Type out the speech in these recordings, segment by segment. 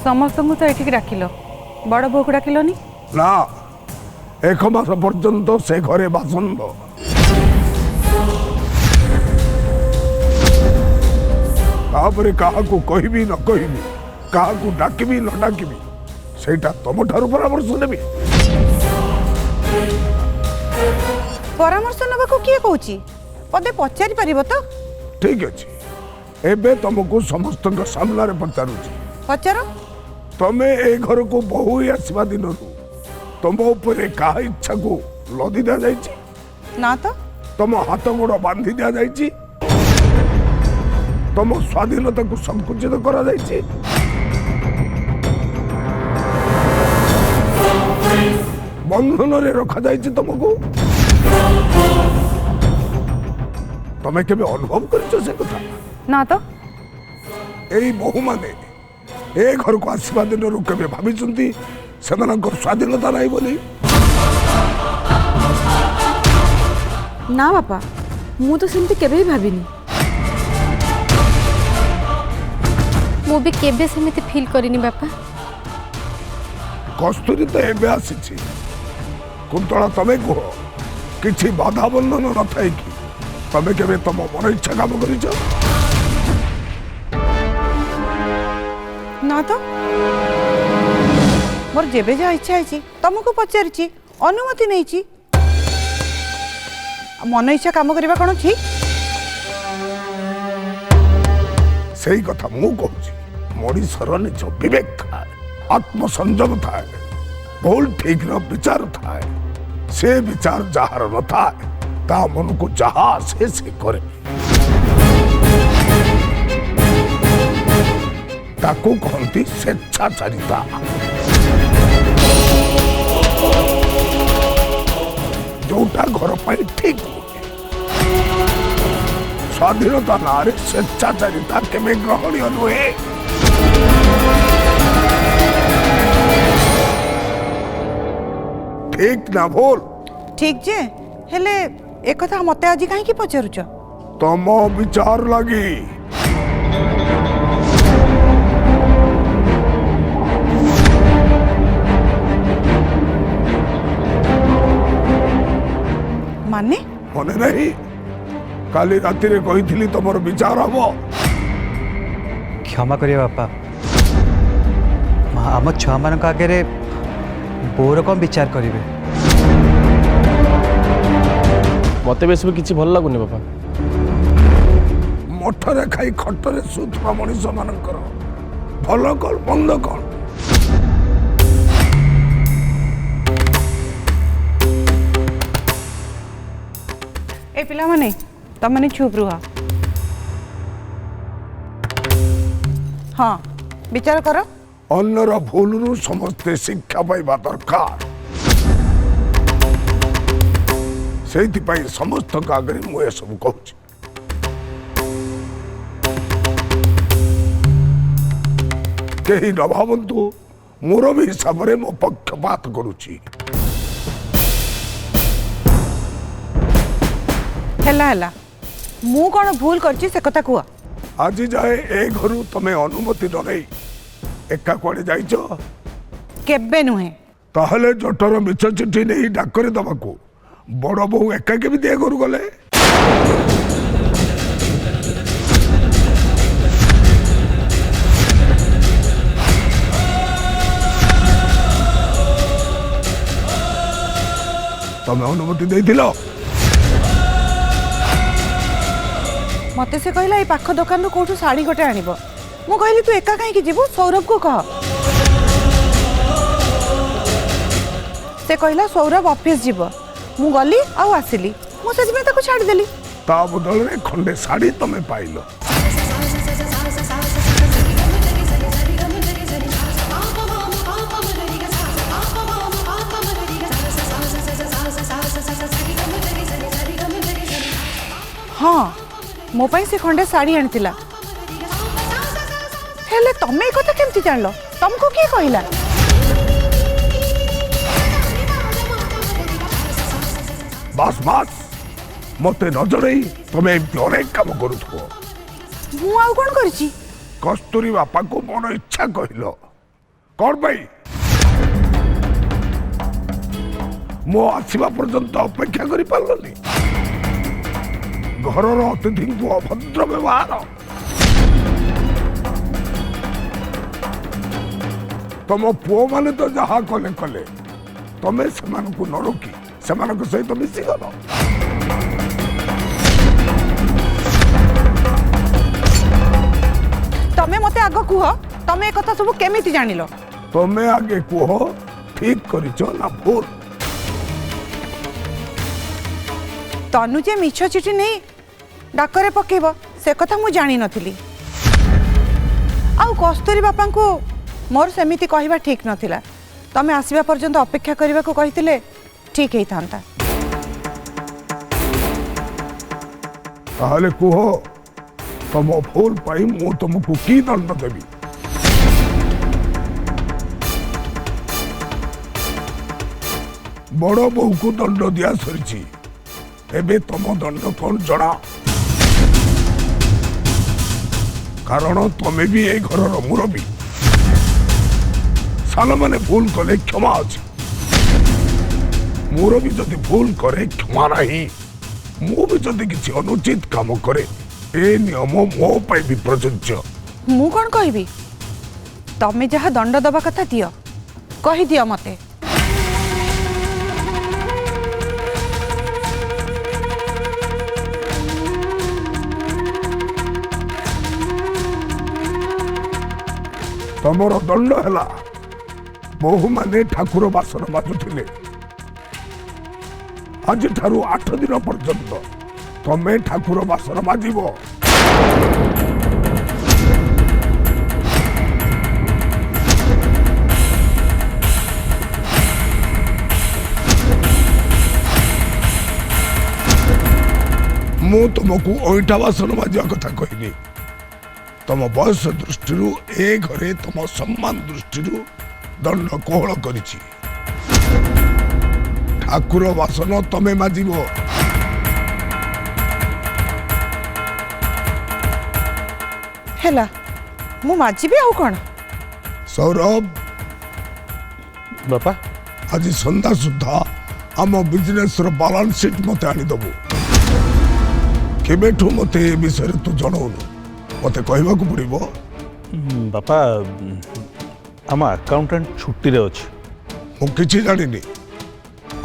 समस्त तो ये डाकिल बड़ बो को डाकिलनी ना 1 मास पर्यंत से घरे बासंद तापरे काहाकू कहबी न कहबी काहाकू डाकिबी न डाकिबी सेटा तुम ठारू परामर्श नेबी। परामर्श नबाकू किए कहूची पदे पचारि परिबो तो ठीक अच्छे एबे तुमको समस्त सामना रे पचारुची पचार तमे ए घर को बहु आसवा दिन तुम उपरे का इच्छा को लदी दिया जाइए ना तो तुम हाथ गोड़ बांधी दिया जाइए तुम स्वाधीनता को संकुचित करा जाइए बंधन रे रखा जाइए तुमको तमे केबे अनुभव करछो से कथा ना तो एई बहु माने ए घर को आसवा दिन रु केबे भाभी चंती सेमानकर स्वाधीनता नहीं बोली ना बापा मु तो सेमती केबे भी भाबिनी मु भी केबे सेमती फील करिनी बापा। कस्तूरी तो एबे आसीछि कुंतला तमे कह किछि बाधा बंधन न थाई कि तमे केबे तम मन इच्छा काम करिछ ना तो मोर जेबे जा इच्छा है तुमको पचारि अनुमति नहीं मन इच्छा काम करवा कौन ठीक सही कथा मु कहूँ मनीषर निज विवेक थाए आत्मसंयम थाए भूल ठीक न विचार थाए से विचार जार न थाए ता मन को जहा से करे ताकू कहती स्वेच्छाचारिता जोटा घर पर ठीक स्वाधीनता ना स्वेच्छाचारिता केवे ग्रहणीय नुहे ठीक ना बोल ठीक जे हेले एक कथा मते आज कहीं पचारुच तम विचार लगी माने मने नहीं काली राति रे कही तुम विचार हम क्षमा करिए बापा आम छुआ मान आगे बोर कम विचार करेंगे मत सब किसी भल लगुनि बापा मठरे खाई खटरे सुथुआ मनीष मानकर भल कौन मंद कौन ए पिला माने तम माने चुप रुह हाँ विचार कर अन्यर भूल रु समस्ते शिक्षा पाइबा दरकार से समस्त आगे मुझे सब कहूँ कहीं न भावतु मोर भी हिसाब से मो पक्षपात करुची हैला मु कौन भूल करची से कथा कुआ आज जाए ए घरु तमे अनुमति न नहीं एका कुआडे जाइछ केबे नुहे ताहले जटर मिछ चिठी नहीं डाकरे दबाकू बड़ बहु एका के भी दे घरु गले तमे अनुमति देइथिलो मते से कहला ए पाख दुकान रो कोठू साड़ी गोटे आनिबो मु कहली तू एका कहीं जीवु सौरभ को कह से कहला सौरभ ऑफिस जीव मु गली आउ आसिली मु सज में ताको छाड़ देली ता बदल रे खंडे साड़ी तमे पाइलो हाँ मो पाई से खंडे साड़ी आनितिला हेले तमे ए कथा केमती जानलो तुमको किए कहला बस बस मते नजर तमे अनेक काम करुथो मु आउ कोन करची कस्तूरी बापा को मन इच्छा कहलो कौन भाई मो आसवा पर्यंत अपेक्षा करि पारलनी घर अतिथि को अभद्र व्यवहार तुम पुओ माने तो जहा कले कले तमें से न रोकी से सहित मिशीगल तमे मते आग कुह तमे ए कथा सब केमिति जानिलो तमें आगे कुह ठीक करिच ना भूल तनु जे मिछ चिठी नहीं डाकरे पकेब से कथा मु जानी नथिली आउ कस्तूरी बापा को मोर सेमिति कहवा ठीक नथिला तमे आसीबा पर्यंत अपेक्षा करबा को कहितिले ठीक ही थांता ताहले कुह तुम भूल पाई मु तुमको की दंड देवी बड़ बहु को दंड दिया सरी एबे तुम दंड कौन जना कारण तमें भी ए घर मुरबी सान मैंने भूल कले क्षमा अच्छी मुरबी जदि भूल करे क्षमा नहीं मु भी जदि किसी अनुचित काम करे ए नियम मो पाई भी प्रযোज्य मु कौन कहबी तमे जहा दंड दबा कथा दियो कहि दियो मते तमर दंड है बहु माने ठाकुर बासन बाजुले आज ठारू 8 दिन पर्यंत तमे ठाकुर बासन बाजिब मु तुमको ओइटा बासन बाजिया कथा कहनी तम बयस दृष्टि ए घरे तम सम्मान दृष्टि दंड कोहल करिछि ठाकुर बासन तमे माजिब हेला मु माजिबी आउ कोन सौरभ बापा आज संध्या सुधा आम बिजनेस बैलेंस शीट मते आनी दबु केबेठु मते ए विषय तू जनौनु मते कहबा को पड़िबो बापा आम अकाउंटेंट छुट्टी रे अछि मु किछि जानिनी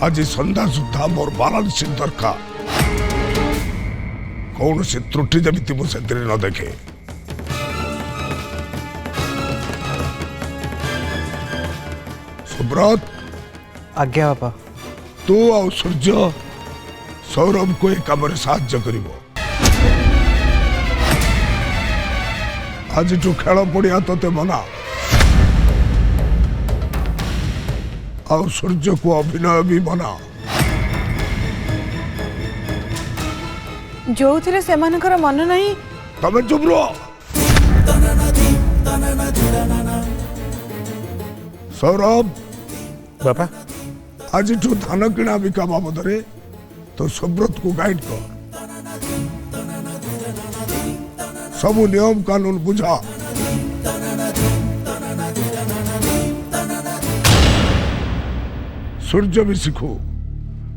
आज संध्या सुधा मोर बैलेंस शीट दरकार कौन से त्रुटि जमिति मु सेतरे न देखे सुब्रत आज्ञा बापा तू आ सूर्य सौरभ को एक काम साहाय्य करिबो आज खेल पड़िया ते मना आ सूर्य को अभिनय भी बना जो थिरे सेमानकर मन नहीं तमे चुप रहो सौरभ बापा आज धान किणा बिका बाबद तो सुब्रत को गाइड कर सब नियम कानून बुझा सूर्य भी सीखो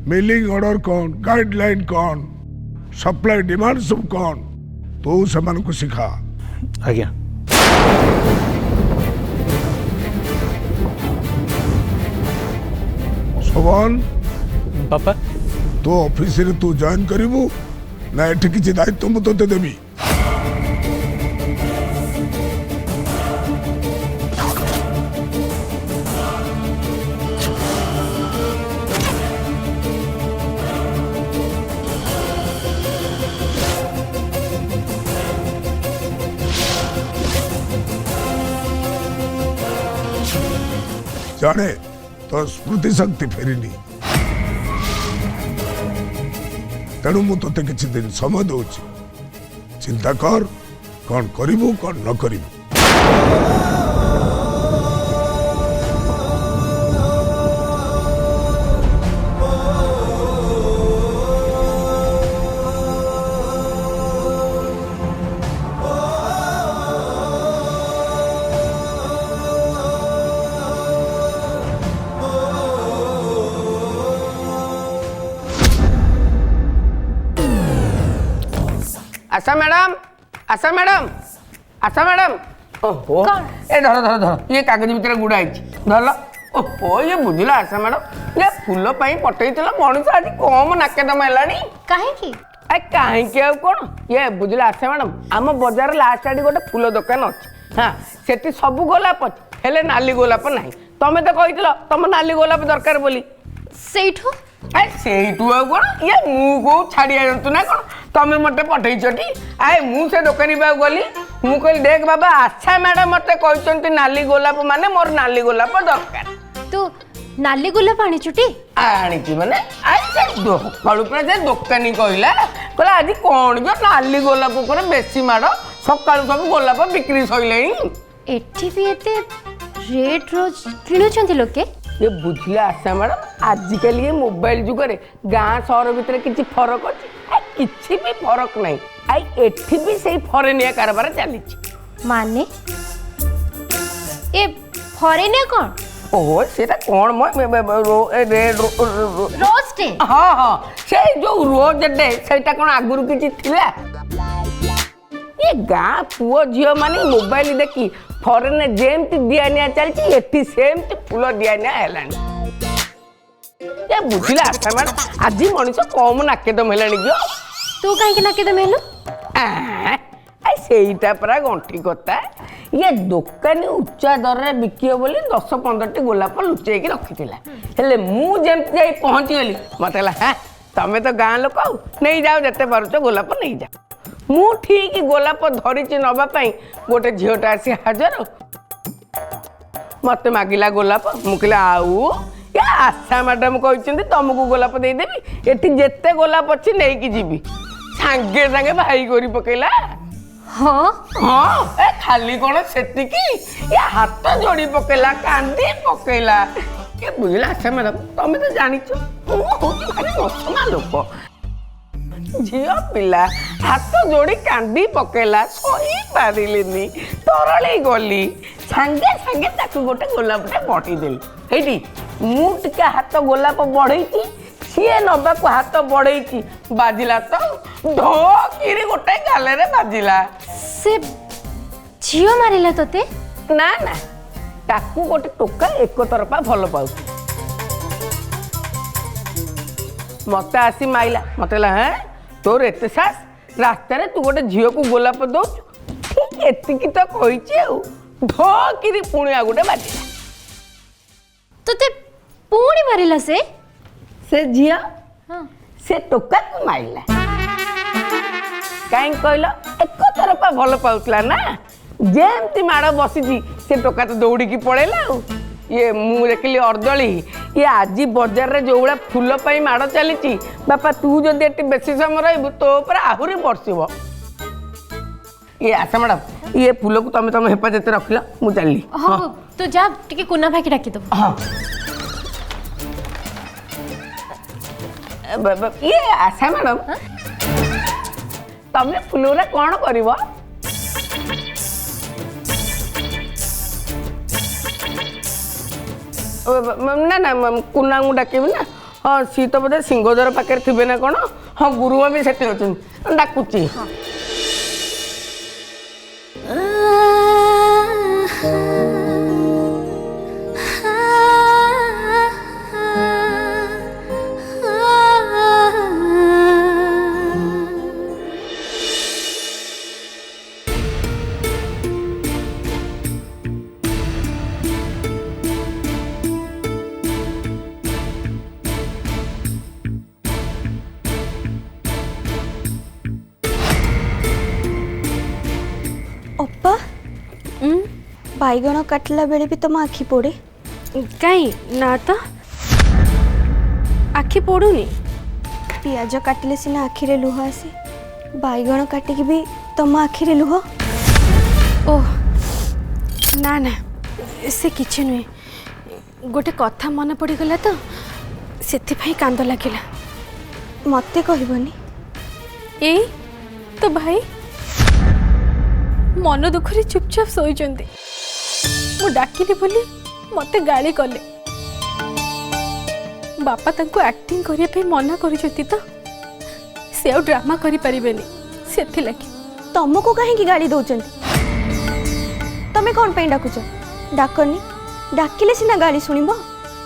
मिलिंग ऑर्डर कौन गाइडलाइन कौन सप्लाई डिमांड सब कौन तो समान को सिखा आज्ञा सवन बापा तो ऑफिस रे तू जॉइन करिवु ना एठी किछि दायित्व मु तते देबी जाने तो स्मृति शक्ति फेरिनी तेणु मु तोते किछि दिन समय दउछि चिंता कर कौन करिवु कौन न करिवु आशा मैडम आशा मैडम आशा मैडम ओहो ए धर धर धर ये कागज भितर गुड़ा धर ओहो ये बुझला आशा मैडम ये फूल पठे मनुष्य आज कम नाकेदम है कहीं कहीं कौन ये बुझला आशा मैडम आम बजार लास्ट आड़ी गोटे फूल दुकान अच्छी हाँ से सब गोलाप अच्छे हेले नाली गोलाप ना तमें तो कही तुम नाली गोलाप दरकार बोली सेठू ସେଇଠୁ ଆଉ କ'ଣ ଇଏ ମୁଁ କୋଉ ଛାଡ଼ିଆ ଜନ୍ତୁ ନା କ'ଣ ତମେ ମତେ ପଠେଇଛଟି ଆଏ ମୁଁ ସେ ଦୋକାନୀ ପାଖକୁ ଗଲି ମୁଁ କହିଲି ଦେଖ ବାବା ଆଚ୍ଛା ମ୍ୟାଡ଼ାମ ମତେ କହିଛନ୍ତି ନାଲି ଗୋଲାପ ମାନେ ମୋର ନାଲି ଗୋଲାପ ଦରକାର ତୁ ନାଲି ଗୋଲାପ ଆଣିଛୁଟି ଆଣିଛି ମାନେ ସକାଳୁ ପୁରା ସେ ଦୋକାନୀ କହିଲା ଆଜି କ'ଣ କି ନାଲି ଗୋଲାପ ଉପରେ ବେଶୀ ମାଡ଼ ସକାଳୁ ସବୁ ଗୋଲାପ ବିକ୍ରି ସଇଲାଣି ଏଠି ବି ଏତେ ରେଟ୍ ରୋଜ କିଣୁଛନ୍ତି ଲୋକେ ये बुझिले आशा मैडम आजिकल ये मोबाइल जुगरे गाँ सहर भितर किसी फरक अच्छी किसी भी फरक नहीं आई एठी भी सही फरेनिया कारबार चली माने ए फरेनिया कौन ओहो सेटा कौन मो रेड रोज डे हाँ हाँ से जो रोज डे सेटा कौन आगुरु किछि थिला ये गाँ पुओ झील माने मोबाइल देखी फरेन जेमती दिया निया चलती एठी सेमती फूल दिया निया हेलानी ये बुझिला आशा मैडम आज मनुष्य कम नाकेदम हेलानी क्यों तू कहीं नाकेदम हेलु सेटा परा गंठी कथा ये दुकानी उच्चा दर रे बिकियो बोली 10-15 टी गोलाप लुचेई की रखिथिला हेले मु जेमती जाई पहुंची गेली मते ला हां तमे तो गां लोक नहीं जाओ जते पारुचो गोलाप नहीं जा मु ठीक गोलाप धरिची नबा पाई गोटे झीटा आसी हाजर मत मागिला गोलाप मुकिला आउ या आशा मैडम कहते तुमको गोलाप देदेवी एटी जेते गोलाप अच्छी नहीं कि जीवी सांगे सांगे भाई करी पकेला हाँ हाँ ए खाली कौन सेतिकी ये हाथ जोड़ी पकेला कांदी पकेला ये बुझला आशा मैडम तुम तो जानिछ भारी नसमा लोक झील पिला हाथ जोड़ी कांदी पकेला सही पारिलिनी तरली गली सांगे सांगे ताकू गोटे गोलापटे बढ़ीदेली एटी मु टिके हाथ गोलाप बढ़ेची सीए नबा को हाथ बढ़ेची बाजिला तो ढोकिरी गोटे गाले रे बाजिला से झियो मारिला तोते ना ना ताकू गोटे टोका एक तरफा भल पाउ मत आसी माइला मते ला हैं तोर एते सास रास्ता रे तू गोटे झील को गोलाप दो ठीक एतिकी तो कहिचे ढोकिरी पुणी आ गोटे बाजिला तोते पुणी मारिला से झील हाँ से टोका को माइला कहीं कहल एक तरफा भल पाउतला ना जेमती माड़ बसी से टोका तो दौड़ी पड़ेला ये मु देखिली अर्दली ये आज बजार रे जो फूल पाई माड़ चली बापा तू जदि एटी बेसी समय रही तो आहरी बरसब ये आशा मैडम ये फूल को तुम तुम हेफाजत रखिल मु चली हाँ तू जा टिके कुना भाई की डाकी दो हाँ ये आशा मैडम तमें फूल कौन कर ना ना कुना को डाकबी ना हाँ सी तो बोधे सिंहद्वार पाखे थे ना कौन हाँ गुरुमा भी सेठी अच्छा डाकुची अप्पा बैगण काटला बेले भी तुम आखि पोड़े कहीं ना तो आखि पड़ूनी पियाज काटिले सिना आखिरे लुह आसे बैगण काटिकी भी तुम आखिरे लुह ओह ना ना से किछि नुहे गोटे कथा मन पड़गला तो से कांद लगिला मते कहबनी ए तो भाई मन दुखरे चुपचाप शोचंती मु डाकिली बोली मते गाली कले बापा तांको एक्टिंग करिया पे मना करिसथि तो से ड्रामा करि परिबेनी सेथि लगी तुमको कहीं गाड़ी दौरान तमें कौन पे डाकुच डाकनी डाकिले सीना गाड़ी शुणब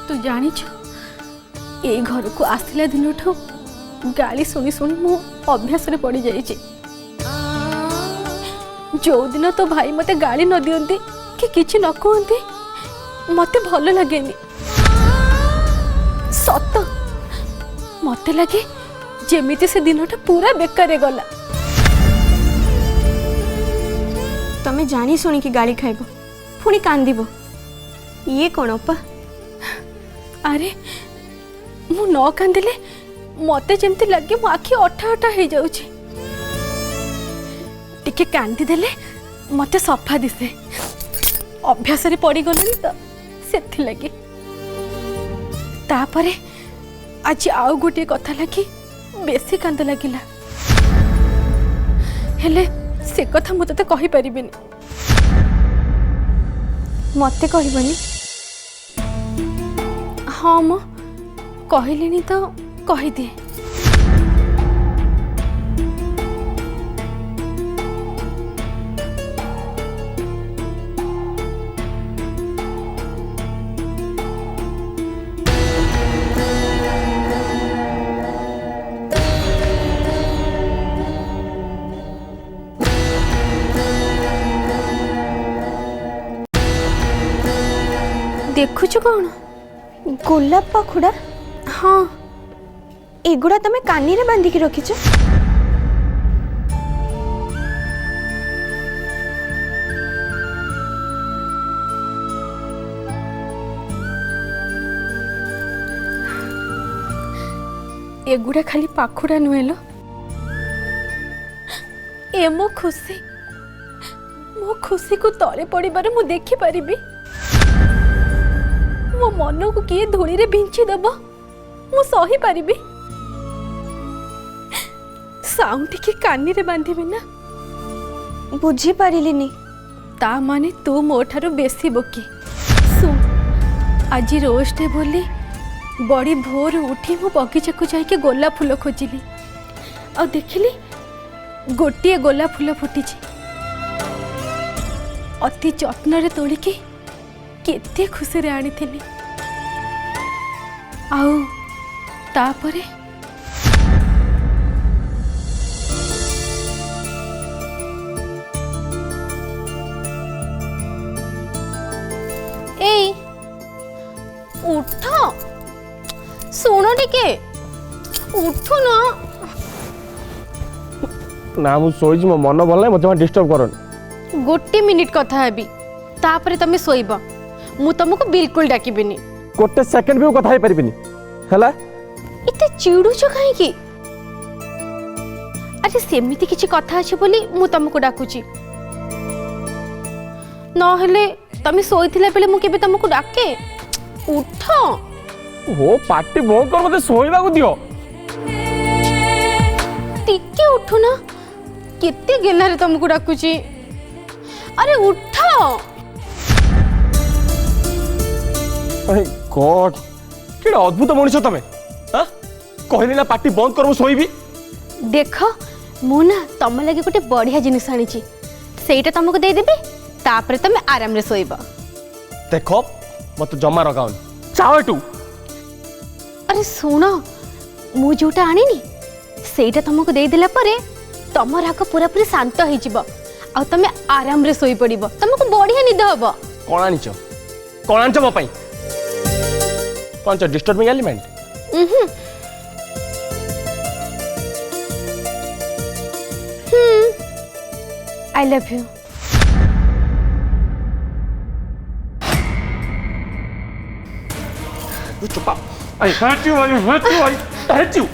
तू जानिच ए घर को आसला दिन ठू गाली शुणी शुणी मो अभ्यास रे पड़ी जाइए। जो दिन तो भाई मते गाली न दियंती कि किछि न कहंती मते भल लगेनी। सत मते लगे जेमिति से दिनटा पूरा बेकार गला। तमें जानी शुणी कि गाड़ी खाइब पुणी कांदिब ये कौन अपा? अरे मु न कांदिले मते जेमती लगे मो आखि अठा अठा हो जाउची। टिके कांदी देले मते सफा दिसे अभ्यास रे पड़ी गलनी तो सेथि लगे। तापरे आज आउ गोटे कथा लगी बेसी कांद लगिला हेले से कथा मु तते कहि परिबिनी। मते कहबनी? हाँ मो कहलिनी तो कहि दे। देखुच कौन? गोलाप पाखुड़ा? हाँ एगुड़ा तमें कानी रे बांधिकी रखिछ? एगुड़ा खाली पाखुड़ा नुहेलो ए मो खुशी को तले पड़िबार मु देखि परिबी। मो मन को किए धूली रे भिंची दब मु सही पारिबी। साउंड के कानी रे बांधिबी ना? बुझी पारिलिनी। ता माने तू मो ठारो बेसी बोकी। सुन आज रोज डे बोली बड़ी भोर उठी मो बगीचा को जाके गोलाप फूल खोजिली आ देखिली गोटे गोलाप फूल फुटी अति जत्न रे तोलिकी केते खुशी रे आनी थिली। आउ तापरे ए उठ सुनो टिके उठु ना। ना मु सोइज मो मन भल नाही मते डिस्टर्ब करन। गोटे मिनिट कथा हेबी तापरे तमे सोइबा मु तुमको बिल्कुल डाकिबिनी। गोटे सेकंड भी कथा हे परिबिनी हला। इते चिड़ुछ काहे की? अरे सेमिति किछि कथा अछि बोली मु तुमको डाकुची न हेले तमे सोइथिला बेले मु केबे तुमको डाके। उठ हो पार्टी बंद कर मते सोइबा को दियो। टिके उठु ना केते गेला रे तुमको डाकुची। अरे उठ। अरे गॉड केड़ा अद्भुत मनुष्य तमे। हां कहली ना पार्टी बंद कर मु सोइबी। देख मु ना तुम लगे गोटे बढ़िया जिनिस आनी सेटा तुमको दे देबी तापरे तुम आराम रे सोइबा। देखो मत जमा रगाउन चाओ एटू। अरे सुन मु जोटा आनीनी सेटा तुमको दे देला परे तुम राग पूरा पूरी शांत हो जिवो आ तुम आराम रे सोई पड़िबो तुमको बढ़िया निद हबो। कोन आनिच मो पई कोन छ disturbing element? I love you. Stop up. I hurt you, I hurt you.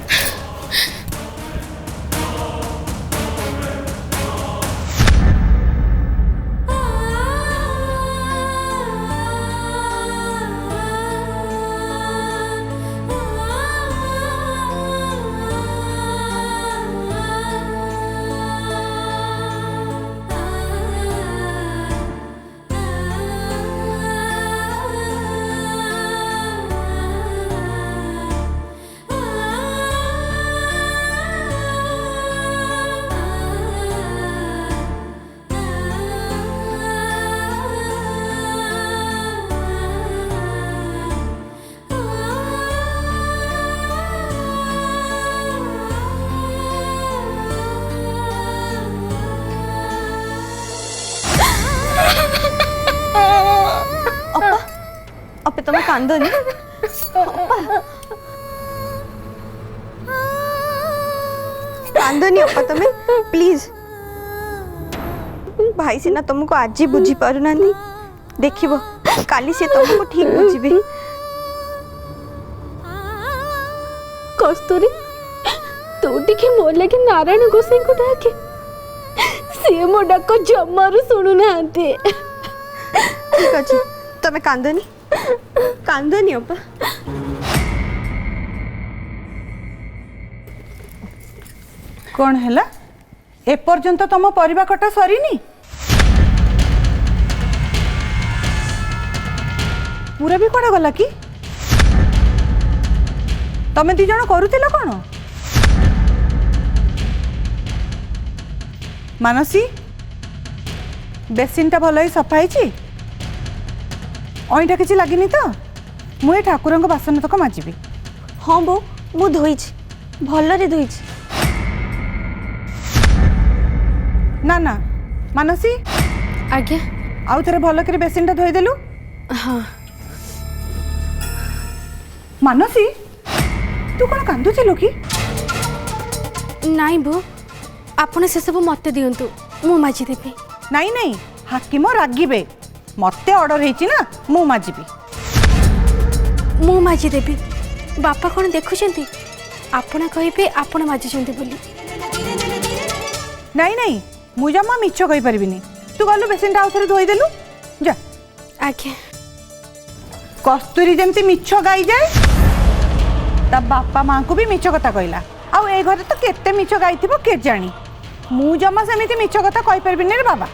ତମେ କାନ୍ଦନି। କାନ୍ଦନି ଅପା ତମେ ପ୍ଲିଜ। ଭାଇ ସିନା ତମକୁ ଆଜି ବୁଝି ପାରୁନାହାନ୍ତି, ଦେଖିବ କାଲି ସେ ତମକୁ ଠିକ ବୁଝିବେ। କସ୍ତୁରୀ ତୁ ଟିକେ ମୋ ଲାଗି ନାରାୟଣ ଗୋସାଇଙ୍କୁ ଡାକେ, ସିଏ ମୋ ଡାକ ଜମାରୁ ଶୁଣୁନାହାନ୍ତି। ଠିକ ଅଛି ତମେ କାନ୍ଦନି, କାନ୍ଦନି ଅପା। କଣ ହେଲା? ଏପର୍ଯ୍ୟନ୍ତ ତମ ପରିବା କଟା ସରିନି? ପୁରା ବି କୁଆଡ଼େ ଗଲା କି? ତମେ ଦି ଜଣ କରୁଥିଲ କଣ? ମାନସୀ, ବେସିନଟା ଭଲ ହେଇ ସଫା ହେଇଛି? ଅଇଁଠା କିଛି ଲାଗିନି ତ? ମୁଁ ଏ ଠାକୁରଙ୍କ ବାସନ ତକ ମାଜିବି। ହଁ ବୋଉ, ମୁଁ ଧୋଇଛି, ଭଲରେ ଧୋଇଛି। ନା ନା ମାନସୀ, ଆଜ୍ଞା। ଆଉ ଥରେ ଭଲ କରି ବେସିନଟା ଧୋଇଦେଲୁ। ହଁ। ମାନସୀ, ତୁ କଣ କାନ୍ଦୁଥିଲୁ କି? ନାଇଁ ବୋଉ, ଆପଣ ସେସବୁ ମତେ ଦିଅନ୍ତୁ, ମୁଁ ମାଜିଦେବି। ନାଇଁ ନାଇଁ, ହାକିମ ରାଗିବେ। ମତେ ଅର୍ଡର ହେଇଛି ନା, ମୁଁ ମାଜିବି। ମୁଁ ମାଜିଦେବି। ବାପା କ'ଣ ଦେଖୁଛନ୍ତି? ଆପଣ କହିବେ ଆପଣ ମାଜିଛନ୍ତି ବୋଲି। ନାଇଁ ନାଇଁ, ମୁଁ ଜମା ମିଛ କହିପାରିବିନି। ତୁ ଗଲୁ ବେସିନଟା ଆଉ ଥରେ ଧୋଇଦେଲୁ, ଯା। ଆଜ୍ଞା। କସ୍ତୁରୀ ଯେମିତି ମିଛ ଗାଇଯାଏ, ତା ବାପା ମାଙ୍କୁ ବି ମିଛ କଥା କହିଲା। ଆଉ ଏ ଘରେ ତ କେତେ ମିଛ ଗାଇଥିବ କେଜାଣି। ମୁଁ ଜମା ସେମିତି ମିଛ କଥା କହିପାରିବିନି ରେ ବାବା।